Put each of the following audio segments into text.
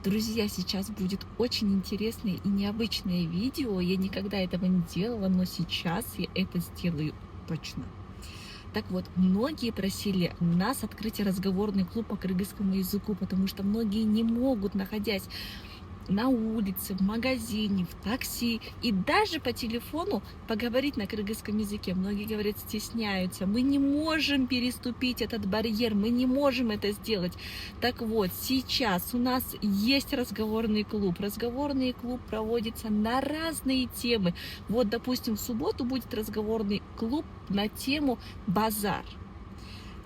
Друзья, сейчас будет очень интересное и необычное видео. Я никогда этого не делала, но сейчас я это сделаю точно. Так вот, многие просили нас открыть разговорный клуб по кыргызскому языку, потому что многие не могут, находясь на улице, в магазине, в такси и даже по телефону поговорить на кыргызском языке. Многие говорят, стесняются. Мы не можем переступить этот барьер, мы не можем это сделать. Так вот, сейчас у нас есть разговорный клуб. Разговорный клуб проводится на разные темы. Вот, допустим, в субботу будет разговорный клуб на тему базар.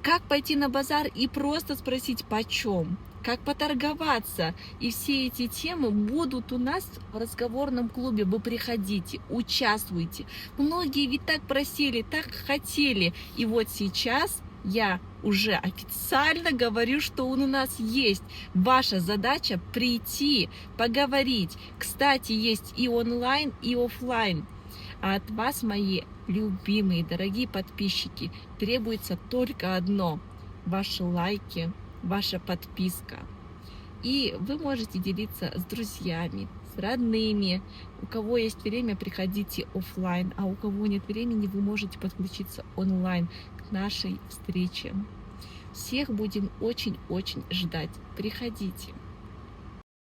Как пойти на базар и просто спросить, почем? Как поторговаться? И все эти темы будут у нас в разговорном клубе. Вы приходите, участвуйте. Многие ведь так просили, так хотели. И вот сейчас я уже официально говорю, что он у нас есть. Ваша задача прийти, поговорить. Кстати, есть и онлайн, и офлайн. А от вас, мои любимые, дорогие подписчики, требуется только одно – ваши лайки, ваша подписка. И вы можете делиться с друзьями, с родными. У кого есть время, приходите офлайн, а у кого нет времени, вы можете подключиться онлайн к нашей встрече. Всех будем очень-очень ждать. Приходите.